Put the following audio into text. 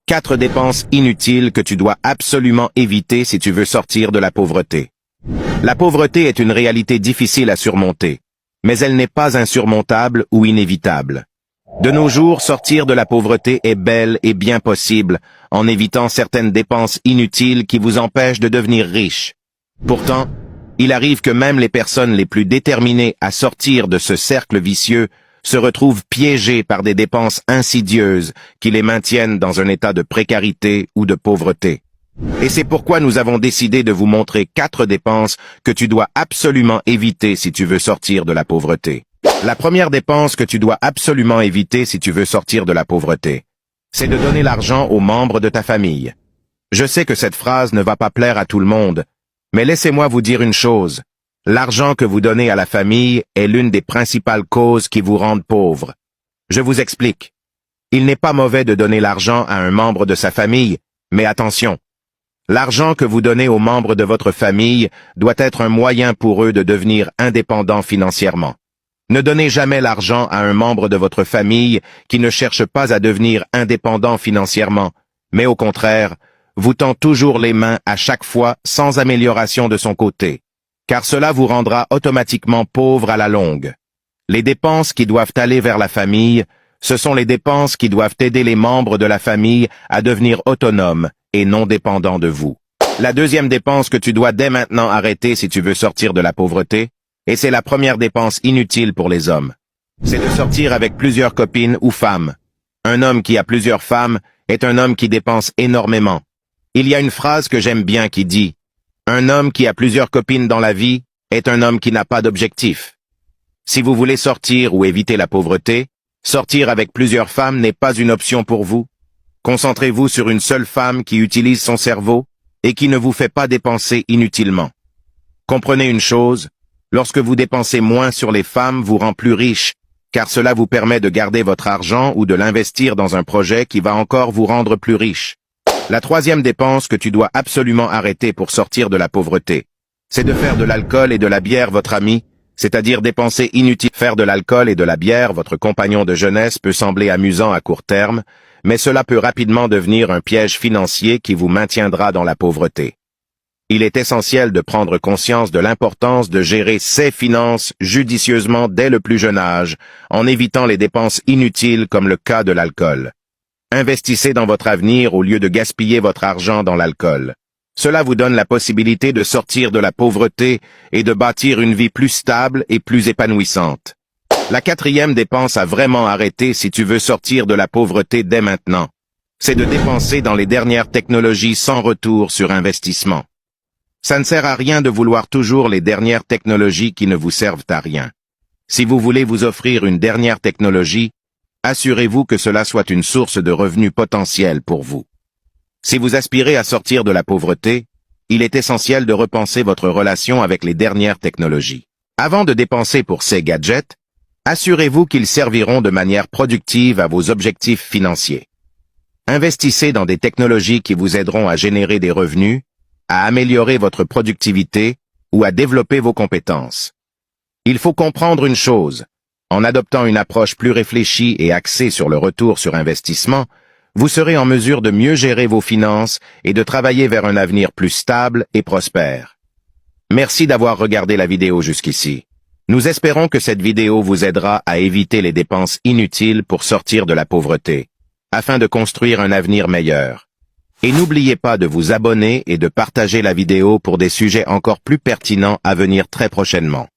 4 dépenses inutiles que tu dois absolument éviter si tu veux sortir de la pauvreté. La pauvreté est une réalité difficile à surmonter, mais elle n'est pas insurmontable ou inévitable. De nos jours, sortir de la pauvreté est bel et bien possible en évitant certaines dépenses inutiles qui vous empêchent de devenir riche. Pourtant, il arrive que même les personnes les plus déterminées à sortir de ce cercle vicieux se retrouvent piégées par des dépenses insidieuses qui les maintiennent dans un état de précarité ou de pauvreté. Et c'est pourquoi nous avons décidé de vous montrer 4 dépenses que tu dois absolument éviter si tu veux sortir de la pauvreté. La première dépense que tu dois absolument éviter si tu veux sortir de la pauvreté, c'est de donner l'argent aux membres de ta famille. Je sais que cette phrase ne va pas plaire à tout le monde, mais laissez-moi vous dire une chose. L'argent que vous donnez à la famille est l'une des principales causes qui vous rendent pauvre. Je vous explique. Il n'est pas mauvais de donner l'argent à un membre de sa famille, mais attention. L'argent que vous donnez aux membres de votre famille doit être un moyen pour eux de devenir indépendants financièrement. Ne donnez jamais l'argent à un membre de votre famille qui ne cherche pas à devenir indépendant financièrement, mais au contraire, vous tend toujours les mains à chaque fois sans amélioration de son côté, car cela vous rendra automatiquement pauvre à la longue. Les dépenses qui doivent aller vers la famille, ce sont les dépenses qui doivent aider les membres de la famille à devenir autonomes et non dépendants de vous. La deuxième dépense que tu dois dès maintenant arrêter si tu veux sortir de la pauvreté, et c'est la première dépense inutile pour les hommes, c'est de sortir avec plusieurs copines ou femmes. Un homme qui a plusieurs femmes est un homme qui dépense énormément. Il y a une phrase que j'aime bien qui dit « Un homme qui a plusieurs copines dans la vie est un homme qui n'a pas d'objectif ». Si vous voulez sortir ou éviter la pauvreté, sortir avec plusieurs femmes n'est pas une option pour vous. Concentrez-vous sur une seule femme qui utilise son cerveau et qui ne vous fait pas dépenser inutilement. Comprenez une chose, lorsque vous dépensez moins sur les femmes vous rend plus riche, car cela vous permet de garder votre argent ou de l'investir dans un projet qui va encore vous rendre plus riche. La troisième dépense que tu dois absolument arrêter pour sortir de la pauvreté, c'est de faire de l'alcool et de la bière votre ami, c'est-à-dire dépenser inutilement. Faire de l'alcool et de la bière votre compagnon de jeunesse peut sembler amusant à court terme, mais cela peut rapidement devenir un piège financier qui vous maintiendra dans la pauvreté. Il est essentiel de prendre conscience de l'importance de gérer ses finances judicieusement dès le plus jeune âge, en évitant les dépenses inutiles comme le cas de l'alcool. Investissez dans votre avenir au lieu de gaspiller votre argent dans l'alcool. Cela vous donne la possibilité de sortir de la pauvreté et de bâtir une vie plus stable et plus épanouissante. La quatrième dépense à vraiment arrêter si tu veux sortir de la pauvreté dès maintenant, c'est de dépenser dans les dernières technologies sans retour sur investissement. Ça ne sert à rien de vouloir toujours les dernières technologies qui ne vous servent à rien. Si vous voulez vous offrir une dernière technologie, assurez-vous que cela soit une source de revenus potentiels pour vous. Si vous aspirez à sortir de la pauvreté, il est essentiel de repenser votre relation avec les dernières technologies. Avant de dépenser pour ces gadgets, assurez-vous qu'ils serviront de manière productive à vos objectifs financiers. Investissez dans des technologies qui vous aideront à générer des revenus, à améliorer votre productivité ou à développer vos compétences. Il faut comprendre une chose. En adoptant une approche plus réfléchie et axée sur le retour sur investissement, vous serez en mesure de mieux gérer vos finances et de travailler vers un avenir plus stable et prospère. Merci d'avoir regardé la vidéo jusqu'ici. Nous espérons que cette vidéo vous aidera à éviter les dépenses inutiles pour sortir de la pauvreté, afin de construire un avenir meilleur. Et n'oubliez pas de vous abonner et de partager la vidéo pour des sujets encore plus pertinents à venir très prochainement.